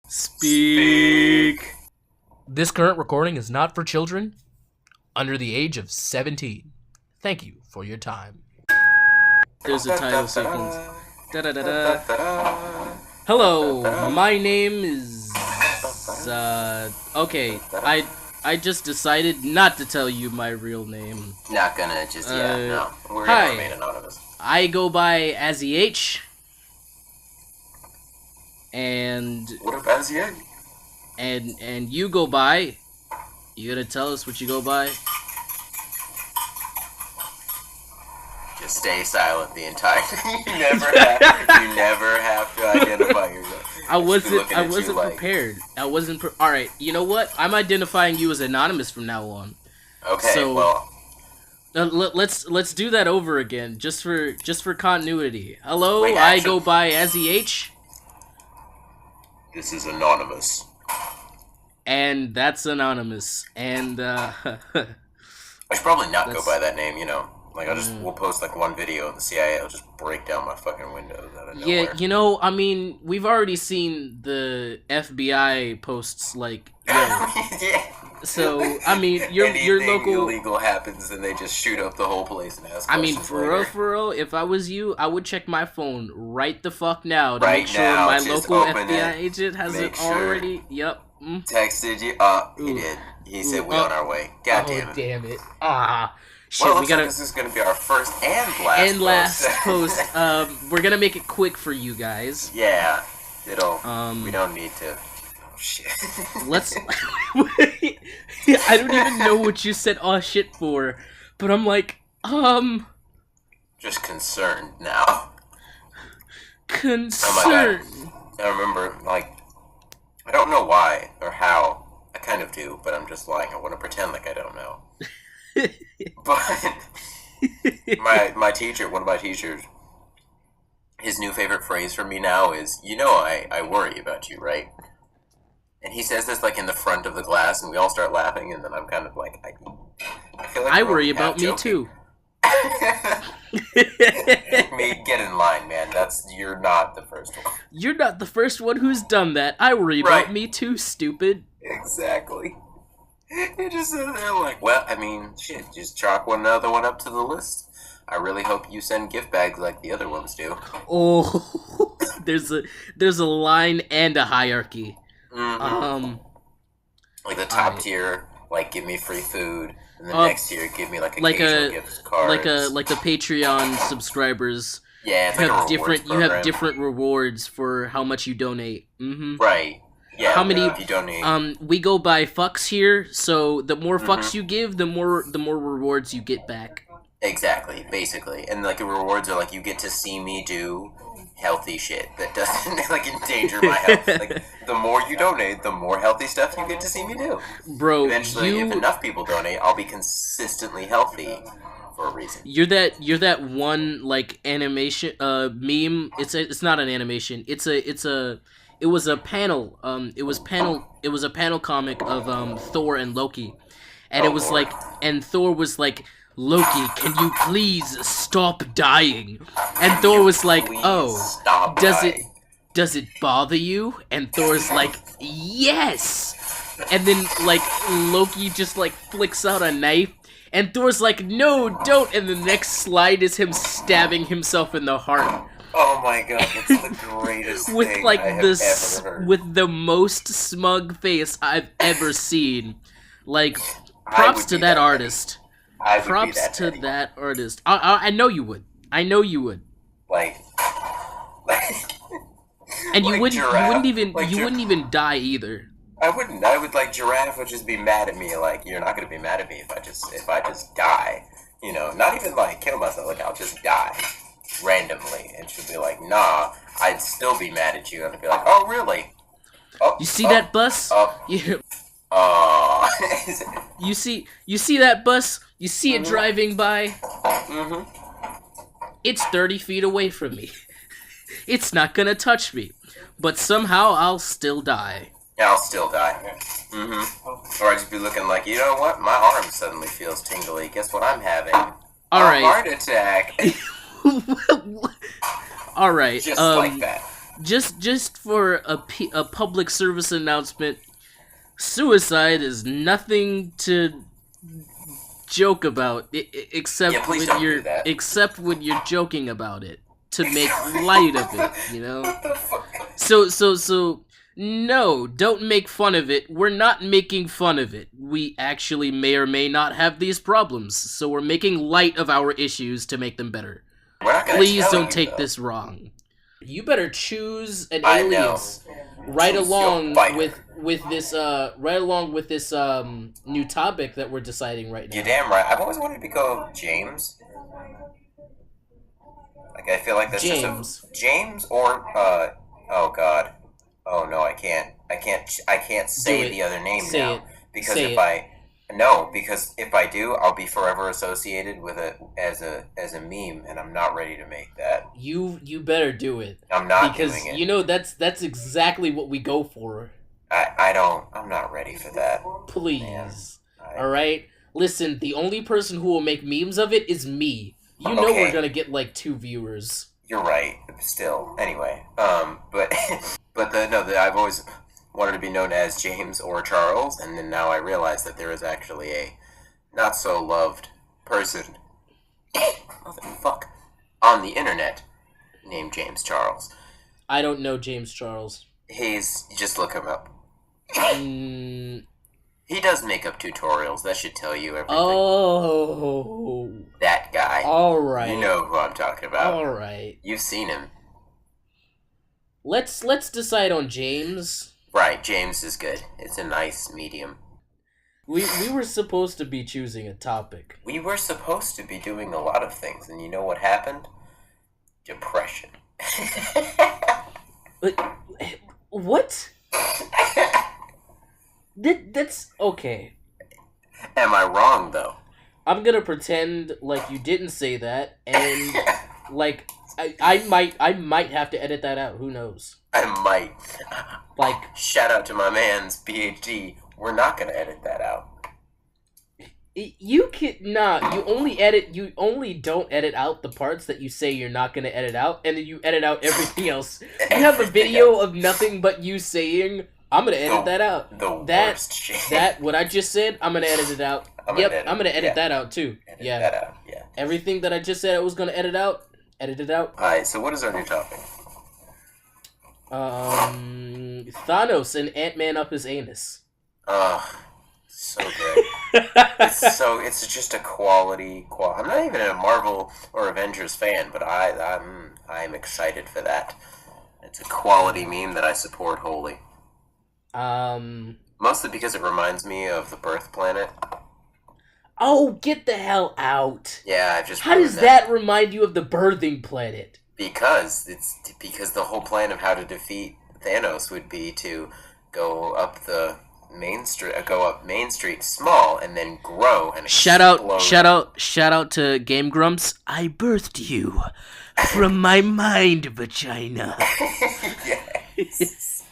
Speak. This current recording is not for children under the age of 17. Thank you for your time. There's a title sequence. Hello, my name is... Okay, I just decided not to tell you my real name. Not gonna just yet, no. We're hi. gonna remain anonymous. I go by Azzy H. And... What up, Azzy H? And you go by... You gonna tell us what you go by? Just stay silent the entire time. You never have to identify yourself. I wasn't prepared. Alright, you know what? I'm identifying you as anonymous from now on. Okay, so, well... let's do that over again, just for continuity. Hello, Wait, I go by Azzy H. This is anonymous. And that's anonymous. And I should probably not go by that name, you know. Like, we'll post like one video and the CIA will just break down my fucking windows out of nowhere. Yeah, you know, I mean, we've already seen the FBI posts, like, yo. Yeah. So, I mean, your local... illegal happens and they just shoot up the whole place and ask I mean, questions for real, if I was you, I would check my phone right the fuck now to right make sure now, my local FBI agent hasn't already... Yep. Texted you? He did. He said we're on our way. God damn it. Damn it. Shit, well, we gotta... Like this is gonna be our first and last post. We're gonna make it quick for you guys. Yeah. We don't need to... Oh, shit. Let's... I don't even know what you said "oh shit" for, but I'm like, Just concerned now. Concerned. Oh my God. I remember, like... I don't know why or how. I kind of do, but I'm just lying. I want to pretend like I don't know. But my teacher, one of my teachers, his new favorite phrase for me now is, you know, I worry about you, right? And he says this like in the front of the class, and we all start laughing, and then I'm kind of like, I feel like I worry about me too. Get in line, man. You're not the first one. You're not the first one who's done that. I worry about me too, stupid. Exactly. You just sit there like, well, I mean, shit, just chalk another one up to the list. I really hope you send gift bags like the other ones do. Oh, there's a line and a hierarchy. Mm-hmm. Like the top tier, like give me free food, and the next tier give me like occasional gift cards. Like the Patreon subscribers. Yeah, it's you have different rewards for how much you donate. Mm-hmm. Right. Yeah, how many you donate. We go by fucks here, so the more fucks you give, the more rewards you get back. Exactly, basically. And like the rewards are like you get to see me do healthy shit that doesn't like endanger my health. Like the more you donate, the more healthy stuff you get to see me do. Bro, eventually if enough people donate, I'll be consistently healthy for a reason. You're that one like animation meme. It's not an animation. It was a panel. It was a panel comic of Thor and Loki, and it was like, and Thor was like, Loki, can you please stop dying? And Thor was like, oh, does it bother you? And Thor's like, yes. And then like Loki just like flicks out a knife, and Thor's like, no, don't. And the next slide is him stabbing himself in the heart. Oh my God, it's the greatest with thing like I have ever heard. With the most smug face I've ever seen. Like, props to that artist. Props to that artist. I know you would. I know you would. Like and you like wouldn't even die either. I wouldn't. I would like Giraffe would just be mad at me. Like, you're not gonna be mad at me if I just die. You know, not even like kill myself. Like, I'll just die randomly, and she'll be like, nah, I'd still be mad at you. And I'd be like, oh really? You see that bus? You see that bus? You see it driving by? It's 30 feet away from me. It's not gonna touch me, but somehow I'll still die. Yeah, I'll still die. Or I'd just be looking like, you know what? My arm suddenly feels tingly. Guess what I'm having? All right. Heart attack. All right. Just like that. just for a public service announcement, suicide is nothing to joke about, Yeah, please don't do that. except when you're joking about it to make light of it, you know. What the fuck? So no, don't make fun of it. We're not making fun of it. We actually may or may not have these problems, so we're making light of our issues to make them better. We're not gonna Please tell don't you, take though. this wrong. You better choose an I know. alias right Choose your along fighter. with this new topic that we're deciding right now. You're damn right. I've always wanted to go James. Like, I feel like that's James. just a James or oh god. Oh no, I can't say Do it. the other name Say now it. because Say if it. because if I do, I'll be forever associated with it as a meme, and I'm not ready to make that. You better do it. I'm not Because doing it. you know that's exactly what we go for. I'm not ready for that. Please. Alright? Listen, the only person who will make memes of it is me. You know Okay. we're gonna get like 2 viewers. You're right. Still, anyway, but I've always wanted to be known as James or Charles, and then now I realize that there is actually a not so loved person, motherfuck, on the internet named James Charles. I don't know James Charles. Just look him up. Mm, He does makeup tutorials. That should tell you everything. oh. That guy. Alright. You know who I'm talking about. Alright. You've seen him. Let's decide on James. Right, James is good. It's a nice medium. We were supposed to be choosing a topic. We were supposed to be doing a lot of things, and you know what happened? Depression. What? That's okay. Am I wrong, though? I'm gonna pretend like you didn't say that, and like I might have to edit that out. Who knows? I might. Like, Shout out to my man's PhD. We're not gonna edit that out. you can nah. You only don't edit out the parts that you say you're not gonna edit out, and then you edit out everything else. You have a video of nothing but you saying, "I'm gonna edit that out." The worst shit. That what I just said, I'm gonna edit it out. I'm gonna edit yeah. that out too. Edit Yeah. that out, yeah. Everything that I just said I was gonna edit out, edit it out. Alright, so what is our new topic? Thanos and Ant-Man up his anus. So good. It's just a quality. I'm not even a Marvel or Avengers fan, but I'm excited for that. It's a quality meme that I support wholly. Mostly because it reminds me of the Birth Planet. Oh, get the hell out! Yeah, I just. How does that remind you of the Birthing Planet? Because the whole plan of how to defeat Thanos would be to go up Main Street small and then grow and Shout explode. out to Game Grumps. I birthed you from my mind vagina. Yes.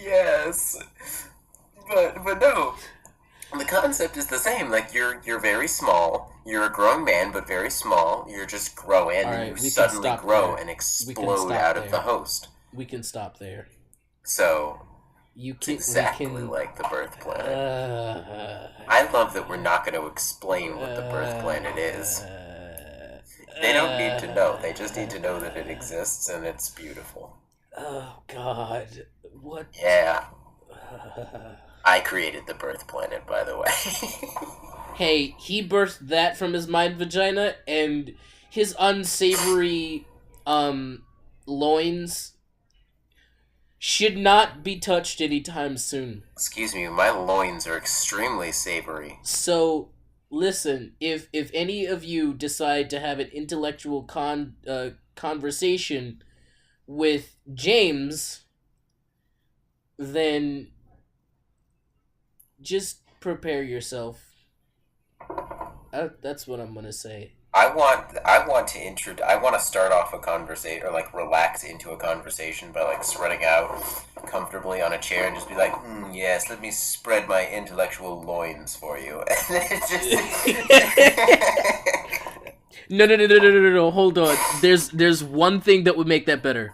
Yes. But no. The concept is the same. Like you're very small. You're a grown man, but very small. You're just growing, and Alright, you we can suddenly stop grow there. and We can explode stop out of there. the host. We can stop there. So You it's can exactly we can, like the Birth Planet. I love that we're not going to explain what the Birth Planet is. They don't need to know. They just need to know that it exists and it's beautiful. Oh God! What? Yeah. I created the Birth Planet, by the way. Hey, he birthed that from his mind vagina, and his unsavory loins should not be touched anytime soon. Excuse me, my loins are extremely savory. So, listen, if any of you decide to have an intellectual conversation with James, then just prepare yourself. That's what I'm gonna say. I want to start off a conversation, or like relax into a conversation by like spreading out comfortably on a chair and just be like, yes, let me spread my intellectual loins for you. And then No. Hold on. There's one thing that would make that better.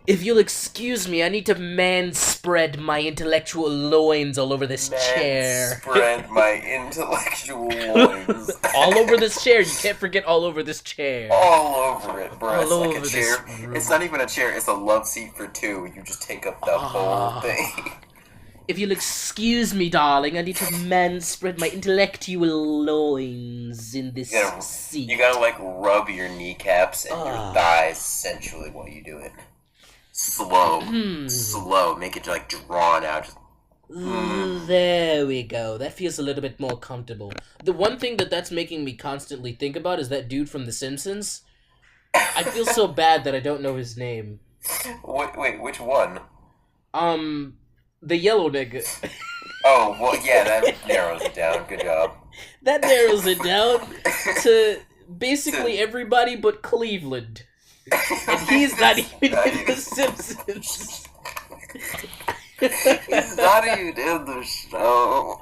If you'll excuse me, I need to man-spread my intellectual loins all over this chair. Spread my intellectual loins. All over this chair. You can't forget all over this chair. All over it, bro. It's All like a over chair. this room. It's not even a chair. It's a love seat for two. You just take up the whole thing. If you'll excuse me, darling, I need to man-spread my intellectual loins in this seat. You gotta like rub your kneecaps and your thighs sensually while you do it. Slow. Slow. Make it like drawn out. There we go. That feels a little bit more comfortable. The one thing that's making me constantly think about is that dude from The Simpsons. I feel so bad that I don't know his name. Wait, which one? The yellow nigga. Oh, well, yeah, that narrows it down. Good job. That narrows it down to basically everybody but Cleveland. And he's not even in The Simpsons. He's not even in the show.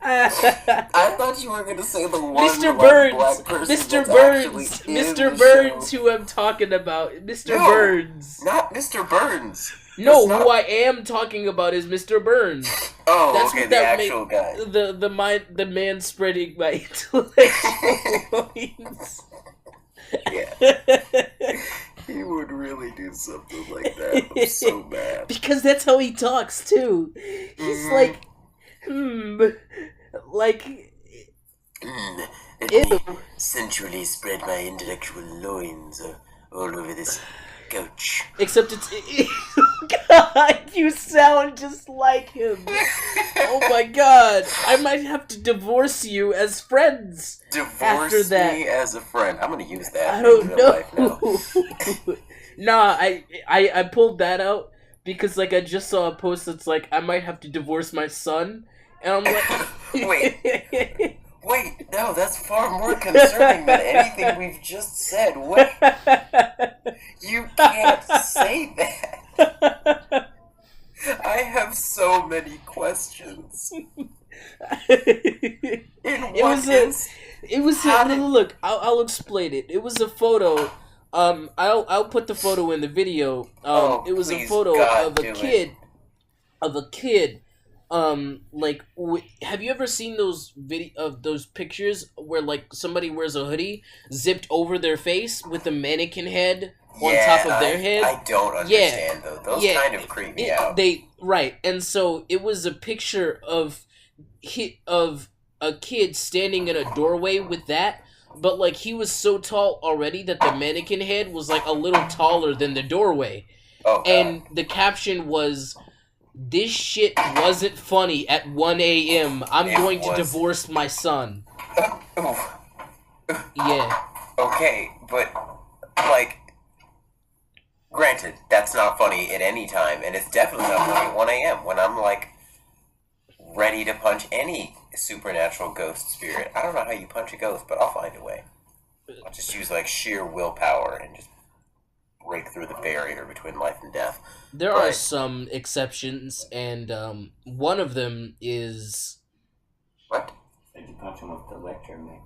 I thought you were gonna say the one Mr. black Burns, person Mr. that's actually Burns, in Mr. the Burns, show. who I'm talking about, Mr. No, Burns. Not Mr. Burns. No, That's who not- I am talking about is Mr. Burns. Oh, That's okay, what the that actual guy. The man spreading my intellectual loins. Yeah. He would really do something like that. I'm so mad. Because that's how he talks too. He's like, like, Let ew. me sensually spread my intellectual loins all over this couch. Except it's, God, you sound just like him. Oh my God, I might have to divorce you as friends. After Divorce that. me as a friend. I'm gonna use that I in don't real life now. know. Nah, I pulled that out because like I just saw a post that's like I might have to divorce my son, and I'm like, Wait, no, that's far more concerning than anything we've just said. What? You can't say that. I have so many questions. It was look. I'll explain it. It was a photo. I'll put the photo in the video. It was a please, photo God, of a do kid. Of a kid. Have you ever seen those pictures where like somebody wears a hoodie zipped over their face with a mannequin head on top of their head? I don't understand though. Those kind of creep me out. And so it was a picture of a kid standing in a doorway with that, but like he was so tall already that the mannequin head was like a little taller than the doorway. Oh, God. And the caption was, "This shit wasn't funny at 1 a.m. I'm going to divorce my son." Yeah. Okay, but like, granted, that's not funny at any time, and it's definitely not funny at 1 a.m. when I'm like ready to punch any supernatural ghost spirit. I don't know how you punch a ghost, but I'll find a way. I'll just use like sheer willpower and just break through the barrier between life and death. There are some exceptions, and one of them is... What? Did you punch him with the electromagnet?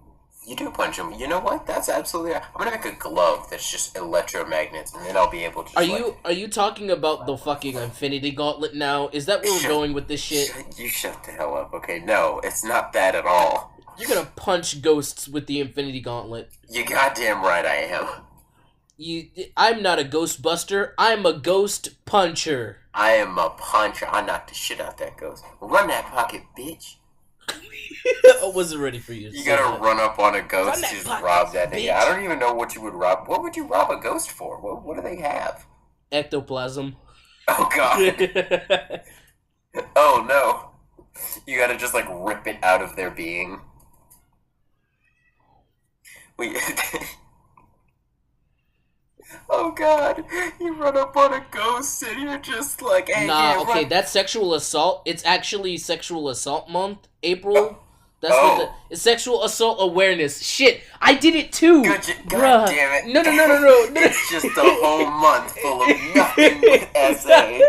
You do punch him. You know what? That's absolutely... I'm gonna make a glove that's just electromagnets, and then I'll be able to just, Are you talking about the fucking Infinity Gauntlet now? Is that where we're going with this shit? You shut the hell up, okay? No, it's not that at all. You're gonna punch ghosts with the Infinity Gauntlet. You goddamn right I am. I'm not a ghostbuster. I'm a ghost puncher. I am a puncher. I knock the shit out that ghost. Run that pocket, bitch. I wasn't ready for you to You say gotta that. run up on a ghost and that just pocket, rob that nigga. bitch. I don't even know what you would rob. What would you rob a ghost for? What do they have? Ectoplasm. Oh, God. Oh, no. You gotta just, like, rip it out of their being. Wait. Oh, God. You run up on a ghost and you're just like, hey, Nah, yeah, okay, run. that's sexual assault. It's actually sexual assault month, April. That's Oh. what it's sexual assault awareness. Shit, I did it too. God Bruh. damn it. No. It's just a whole month full of nothing with SA.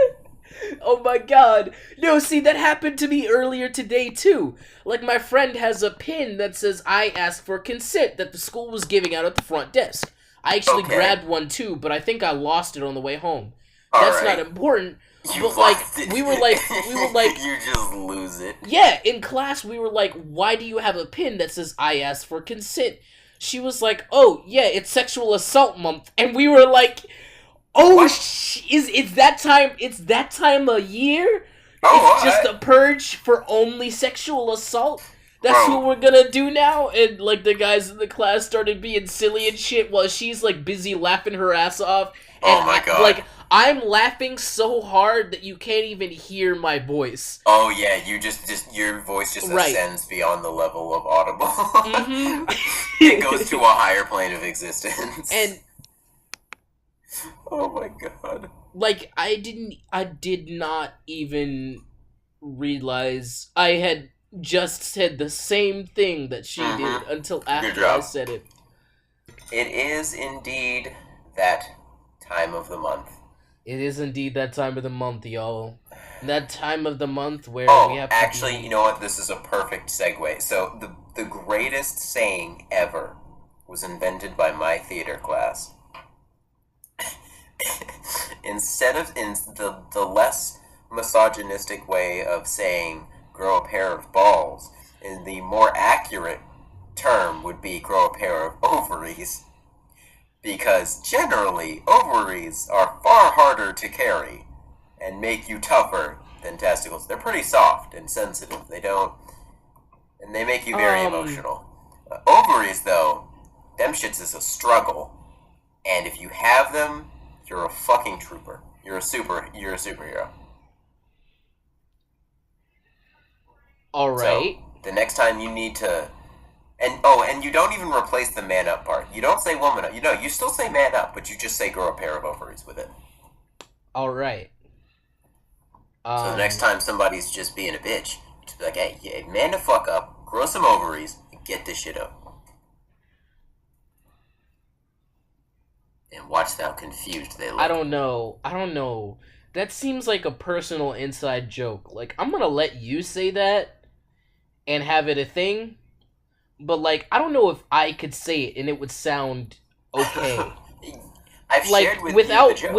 Oh my god. No, see, that happened to me earlier today, too. Like, my friend has a pin that says, I asked for consent, that the school was giving out at the front desk. I actually grabbed one, too, but I think I lost it on the way home. That's not important. But, like, we were like... You just lose it. Yeah, in class, we were like, why do you have a pin that says, I asked for consent? She was like, oh, yeah, it's sexual assault month. And we were like, oh, it's that time of year? It's just a purge for only sexual assault? That's what we're gonna do now? And, like, the guys in the class started being silly and shit while she's, like, busy laughing her ass off. And, oh my god. Like, I'm laughing so hard that you can't even hear my voice. Oh yeah, you just your voice just ascends beyond the level of audible. Mm-hmm. It goes to a higher plane of existence. And oh my god. Like, I did not even realize I had just said the same thing that she did until after I said it. It is indeed that time of the month. It is indeed that time of the month, y'all. That time of the month where we have to actually, you know what? This is a perfect segue. So, the greatest saying ever was invented by my theater class. Instead of the less misogynistic way of saying grow a pair of balls, and the more accurate term would be grow a pair of ovaries. Because generally, ovaries are far harder to carry and make you tougher than testicles. They're pretty soft and sensitive. And they make you very emotional. Ovaries, though, them shits is a struggle. And if you have them, you're a fucking trooper. You're a superhero. Alright. So, the next time you need to... And you don't even replace the man up part. You don't say woman up. You still say man up, but you just say grow a pair of ovaries with it. Alright. So the next time somebody's just being a bitch, just be like, hey, yeah, man the fuck up, grow some ovaries, and get this shit up. And watch how confused they look. I don't know. That seems like a personal inside joke. Like, I'm gonna let you say that and have it a thing. But, like, I don't know if I could say it and it would sound okay. I've shared with without you the joke.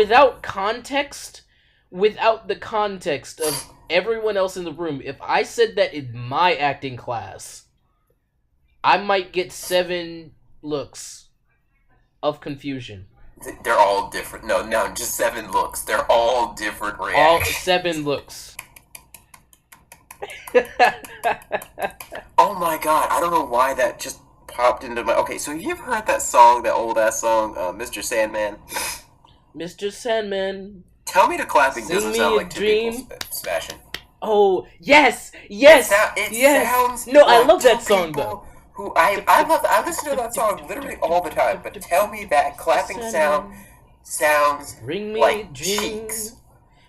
without the context of everyone else in the room, if I said that in my acting class, I might get 7 looks of confusion. They're all different. No, just 7 looks. They're all different reactions. All 7 looks. Oh my god, I don't know why that just popped into my... Okay, so have you ever heard that song, that old-ass song, Mr. Sandman? Mr. Sandman. Tell me the clapping Sing doesn't me sound a like two dream. people smashing. Oh, yes! Yes! It sounds no, I like love that two song, people though. I listen to that song literally all the time, but tell me that clapping sound sounds Bring me like dreams. cheeks.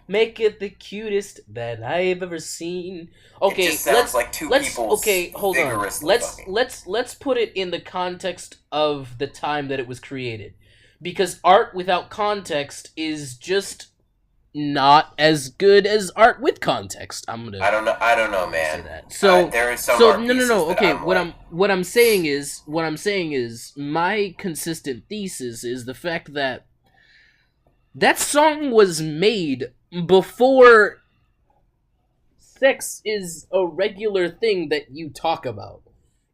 Make it the cutest that I've ever seen. Okay, it just sounds like two people. Okay, hold on. Fucking. Let's put it in the context of the time that it was created, because art without context is just not as good as art with context. I don't know, man. Say that. So there is some no. Okay, what I'm saying is my consistent thesis is the fact that that song was made before sex is a regular thing that you talk about.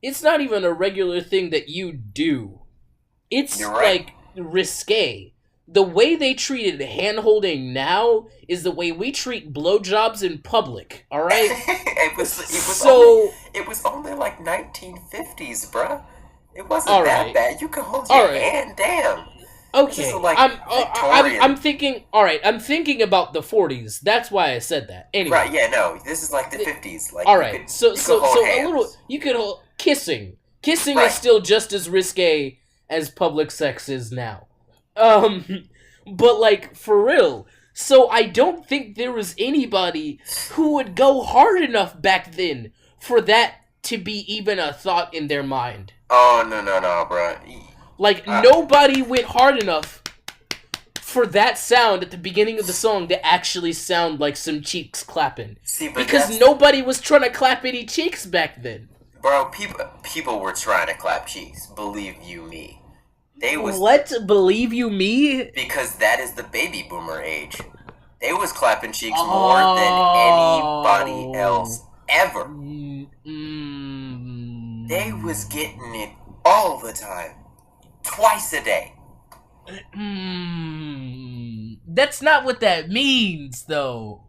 It's not even a regular thing that you do. It's like risque. The way they treated hand-holding now is the way we treat blowjobs in public, alright? it was only like 1950s, bruh. It wasn't that bad. You could hold your hand, damn. Okay, I'm thinking. All right, I'm thinking about the 40s. That's why I said that. Anyway, right? Yeah, no, this is like the 50s. Like, all right, so a little. You could hold kissing. Kissing is still just as risque as public sex is now. But like for real. So I don't think there was anybody who would go hard enough back then for that to be even a thought in their mind. Oh no, bro. Like, nobody went hard enough for that sound at the beginning of the song to actually sound like some cheeks clapping. See, but Because nobody was trying to clap any cheeks back then. bro, people were trying to clap cheeks. Believe you me. They was What? Believe you me? because that is the baby boomer age. They was clapping cheeks more than anybody else ever. They was getting it all the time, twice a day. That's not what that means, though.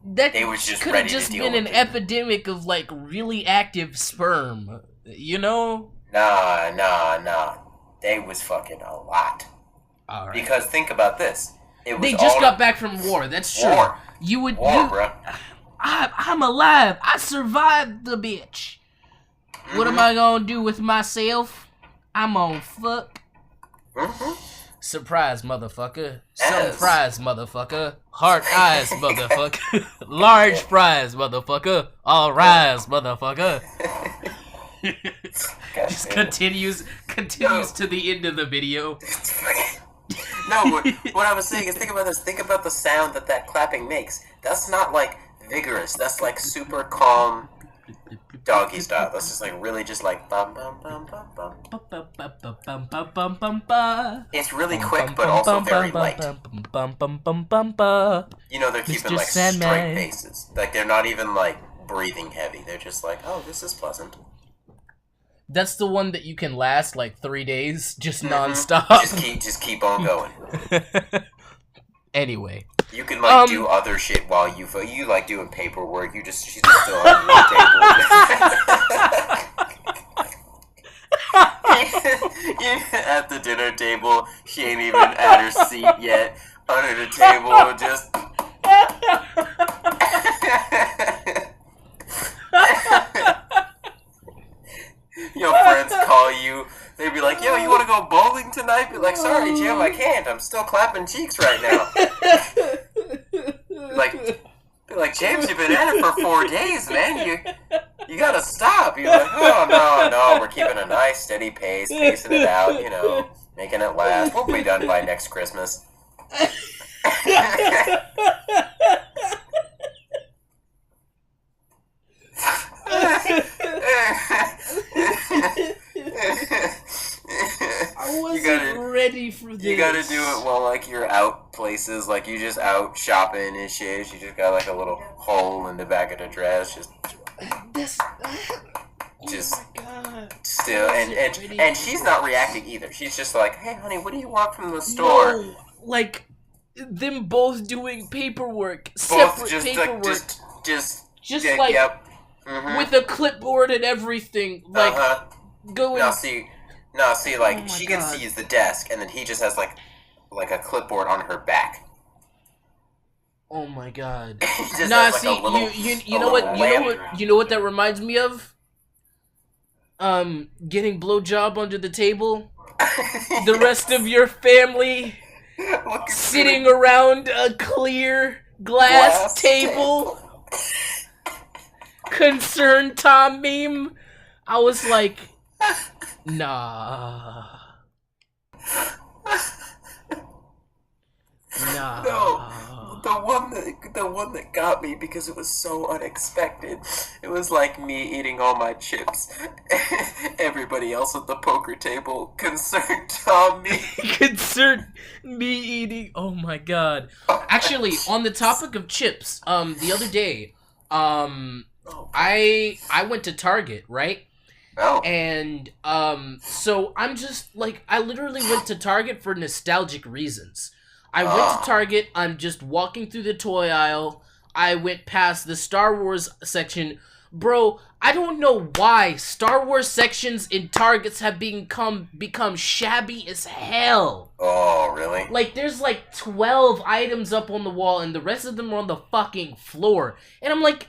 That They was just could have ready to just deal been with an it. epidemic of like really active sperm, you know? Nah. They was fucking a lot. All right. Because think about this. It was They just all got back from war. That's true. War. You war, bro. I'm alive. I survived the bitch. What am I gonna do with myself? I'm gonna fuck. Surprise, motherfucker. Yes. Surprise, motherfucker. Heart eyes, motherfucker. Large prize, motherfucker. All rise, motherfucker. Just continues to the end of the video. No, what I was saying is think about this. Think about the sound that clapping makes. That's not like vigorous. That's like super calm doggy style. That's just like really just like bum bum bum bum bum. It's really quick, but also very light. You know, they're keeping like straight paces. Like they're not even like breathing heavy. They're just like, oh, this is pleasant. That's the one that you can last like 3 days, just nonstop. Just keep on going. Anyway, you can like do other shit while you like doing paperwork. She's just still on the table. At the dinner table, she ain't even at her seat yet. Under the table, just. Your friends call you. They'd be like, "Yo, you want to go bowling tonight?" Be like, "Sorry, Jim, I can't. I'm still clapping cheeks right now." Like, James, you've been at it for 4 days, man. You gotta stop. You're like, "Oh no, we're keeping a nice steady pace, pacing it out, you know, making it last. We'll be done by next Christmas." I wasn't ready for this. You gotta do it while like you're out places, like you just out shopping and shit. You just got like a little hole in the back of the dress, just oh my God. Still, and she's not reacting either. She's just like, "Hey, honey, what do you want from the store?" No, like them both doing paperwork, Both separate just paperwork, like, just like yep. with a clipboard and everything, like going. No, see, like Oh my she God. can see the desk, and then he just has like a clipboard on her back. Oh my God. He just Nah, has, like, see, a little- you a know what, little you know what that reminds me of? Getting blowjob under the table. The rest of your family sitting around a clear glass table. Concerned Tom meme. I was like, nah. Nah. No, the one that got me because it was so unexpected. It was like me eating all my chips. Everybody else at the poker table concerned Tommy. Concerned me eating. Oh my God. Actually, on the topic of chips, the other day, I went to Target, right? Oh. And so I'm just like, I literally went to Target for nostalgic reasons. I went to Target, I'm just walking through the toy aisle, I went past the Star Wars section. Bro, I don't know why Star Wars sections in Targets have become shabby as hell. Oh, really? Like, there's like 12 items up on the wall and the rest of them are on the fucking floor. And I'm like,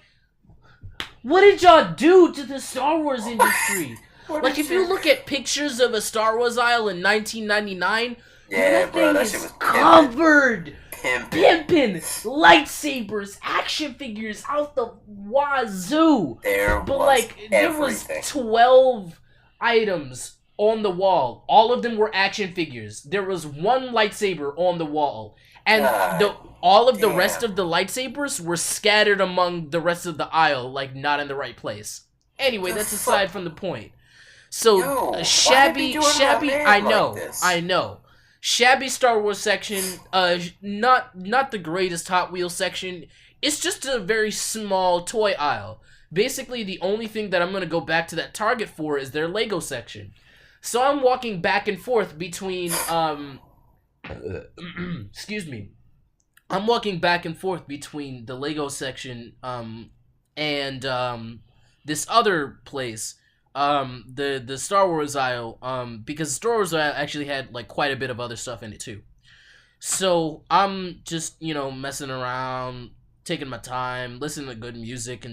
what did y'all do to the Star Wars industry? Like, if you look at pictures of a Star Wars aisle in 1999, yeah, that bro, thing that is shit was covered. pimpin'. Lightsabers, action figures out the wazoo. There But was like, there was everything. 12 items on the wall. All of them were action figures. There was one lightsaber on the wall. And all of the rest of the lightsabers were scattered among the rest of the aisle, like not in the right place. Anyway, that's aside from the point. So shabby, I know. Shabby Star Wars section, not the greatest Hot Wheels section. It's just a very small toy aisle. Basically, the only thing that I'm gonna go back to that Target for is their Lego section. So I'm walking back and forth between excuse me. I'm walking back and forth between the Lego section and this other place, the Star Wars aisle, because Star Wars aisle actually had like quite a bit of other stuff in it too. So I'm just, messing around, taking my time, listening to good music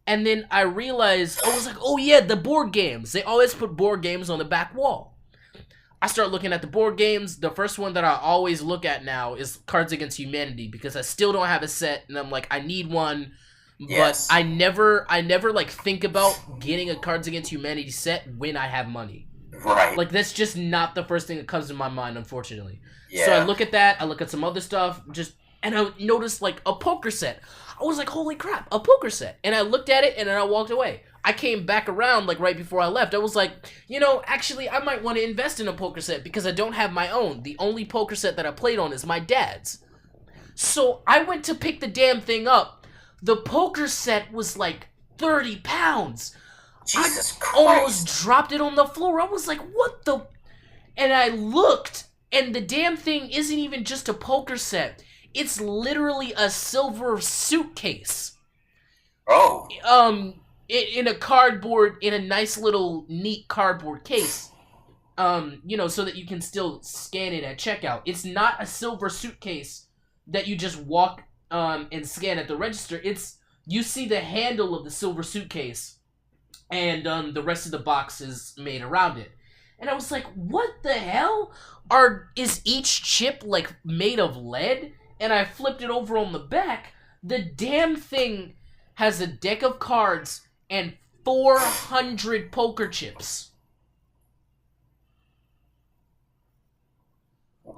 and then I realized, I was like, oh yeah, the board games. They always put board games on the back wall. I start looking at the board games. The first one that I always look at now is Cards Against Humanity because I still don't have a set, and I'm like, I need one, but I never like think about getting a Cards Against Humanity set when I have money. Right. Like that's just not the first thing that comes to my mind, unfortunately. Yeah. So I look at that. I look at some other stuff, and I noticed like a poker set. I was like, holy crap, a poker set. And I looked at it and then I walked away. I came back around like right before I left. I was like, actually I might want to invest in a poker set because I don't have my own. The only poker set that I played on is my dad's. So I went to pick the damn thing up. The poker set was like 30 pounds. Jesus Christ. Almost dropped it on the floor. I was like, what the? And I looked and the damn thing isn't even just a poker set. It's literally a silver suitcase. Oh. In a nice little neat cardboard case. So that you can still scan it at checkout. It's not a silver suitcase that you just walk and scan at the register. You see the handle of the silver suitcase, and the rest of the box is made around it. And I was like, what the hell? Is each chip like made of lead? And I flipped it over on the back. The damn thing has a deck of cards and 400 poker chips.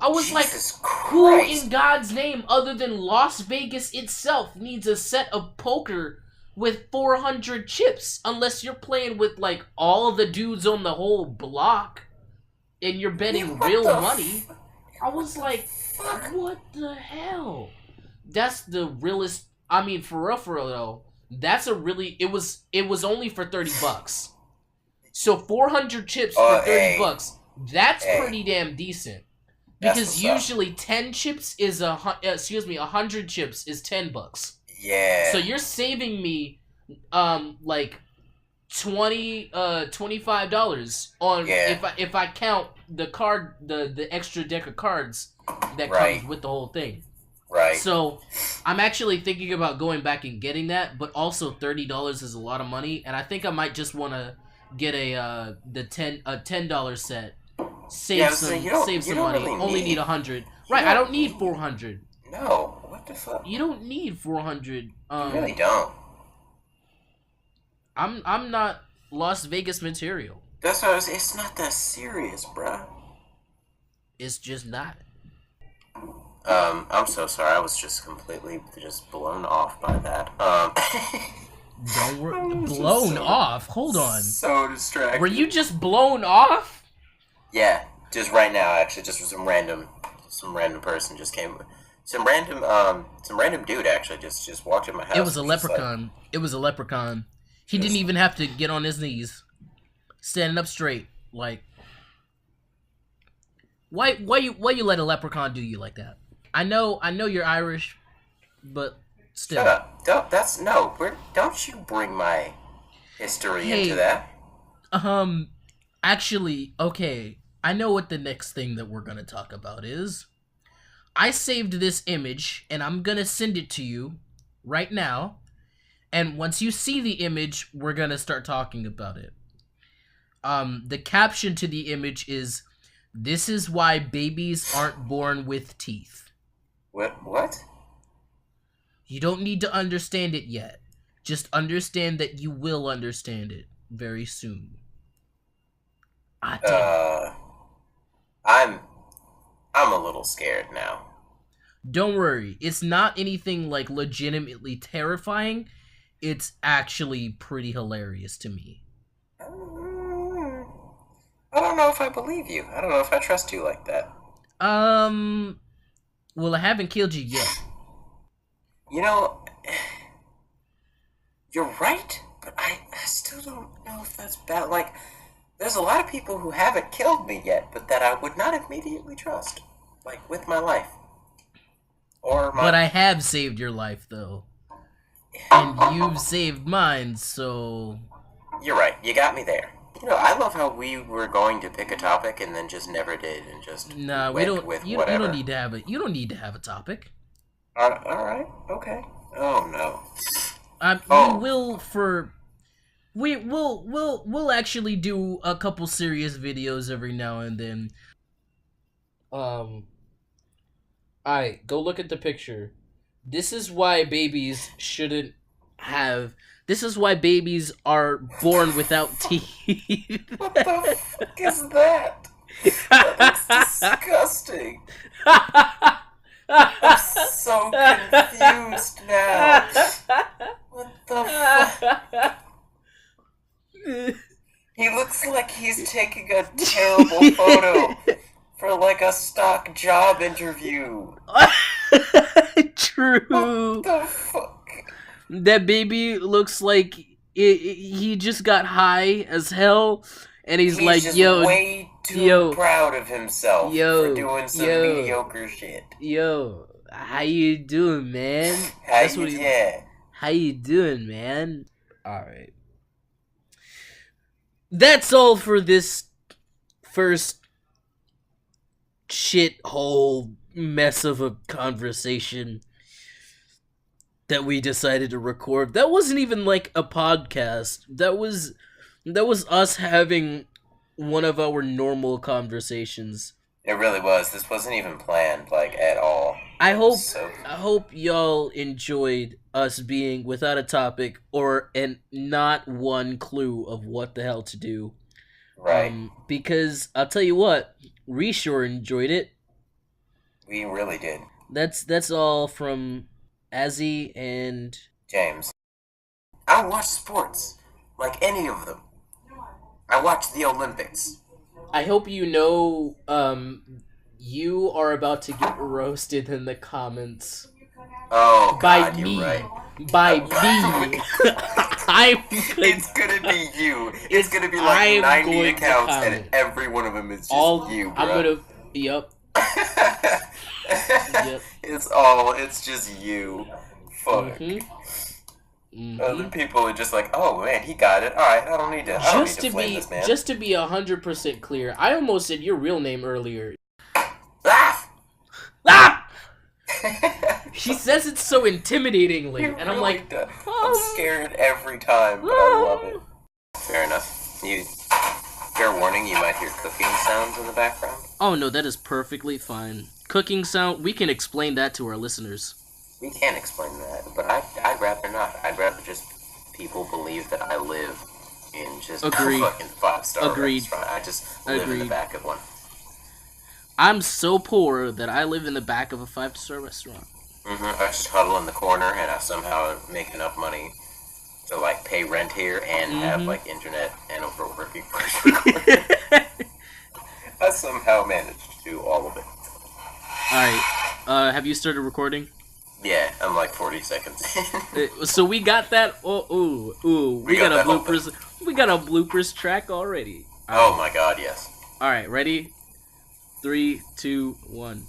I was Jesus like, who Christ. in God's name, other than Las Vegas itself, needs a set of poker with 400 chips? Unless you're playing with, like, all of the dudes on the whole block and you're betting real money. I was like, what the hell? That's the realest. I mean, for real though, that's a really. It was only for $30. So 400 chips for $30. That's pretty damn decent. Because usually 10 chips is 100 chips is $10. Yeah. So you're saving me, like $25 on if I count the card the extra deck of cards that comes with the whole thing. Right. So I'm actually thinking about going back and getting that, but also $30 is a lot of money, and I think I might just want to get a $10 set. Save some money. Really only need 100. Right, I don't need 400. No, what the fuck? You don't need 400. You really don't. I'm not Las Vegas material. That's what I was. It's not that serious, bruh. It's just not. I'm so sorry. I was just completely blown off by that. Don't worry. Blown off? Hold on. So distracted. Were you just blown off? Yeah, just right now. Actually, just some random person just came. Some random dude actually just walked in my house. It was a leprechaun. It was a leprechaun. He didn't even have to get on his knees, standing up straight. Like, why you let a leprechaun do you like that? I know you're Irish, but still. Shut up! Don't you bring my history into that? Actually, okay. I know what the next thing that we're gonna talk about is. I saved this image, and I'm gonna send it to you right now. And once you see the image, we're gonna start talking about it. The caption to the image is, "This is why babies aren't born with teeth." What? You don't need to understand it yet. Just understand that you will understand it very soon. Ah, damn. I'm a little scared now. Don't worry. It's not anything like legitimately terrifying. It's actually pretty hilarious to me. Mm, I don't know if I believe you. I don't know if I trust you like that. Well, I haven't killed you yet. You know, you're right, but I still don't know if that's bad. Like, there's a lot of people who haven't killed me yet, but that I would not immediately trust. Like, with my life. Or my... But I have saved your life, though. And you've saved mine, so... You're right, you got me there. You know, I love how we were going to pick a topic and then just never did and just Nah, went we don't. with You whatever. don't need to have a. You don't need to have a topic. Alright, okay. Oh, no. We will for. We'll actually do a couple serious videos every now and then. Alright, go look at the picture. This is why babies shouldn't have. This is why babies are born without teeth. What the fuck is that? That looks disgusting. I'm so confused now. What the fuck? He looks like he's taking a terrible photo for like a stock job interview. True. What the fuck? That baby looks like he just got high as hell, and he's like, just "Yo, way too yo, proud of himself yo, for doing some yo. mediocre shit. yo, how you doing, man? Yeah. How you doing, man? All right. That's all for this first shithole mess of a conversation that we decided to record. That wasn't even like a podcast. That was us having one of our normal conversations. It really was. This wasn't even planned, like, at all. I So, hope y'all enjoyed us being without a topic or not one clue of what the hell to do. right. Because I'll tell you what, we sure enjoyed it. We really did. That's all from Azzy and James. I don't watch sports. Like any of them. I watch the Olympics. I hope you know you are about to get roasted in the comments Oh, by God, me. you're right. By me. It's gonna be you. It's gonna be like I'm 90 going to accounts, and comment. every one of them is just all you, bro. I'm gonna yep. Yep. It's just you. Fuck. Mhm. Other people are just like, oh man, he got it. Alright, I don't need to flame this man. Just to be 100% clear, I almost said your real name earlier. Ah! Ah! She says it so intimidatingly, and I'm like, I'm scared every time, but I love it. Fair enough. Fair warning, you might hear cooking sounds in the background. oh no, that is perfectly fine. Cooking sound, we can explain that to our listeners. We can't explain that, but I'd rather not. I'd rather just people believe that I live in just Agreed. a fucking 5-star Agreed. restaurant. I just live in the Agreed. back of one. I'm so poor that I live in the back of a 5-star restaurant. I just huddle in the corner, and I somehow make enough money to like pay rent here and have like internet and a working voice recorder. I somehow managed to do all of it. Alright, have you started recording? Yeah, I'm like 40 seconds in. So we got that. We got a that whole bloopers. We got a bloopers track already. Oh my god, yes. All right, ready? 3, 2, 1.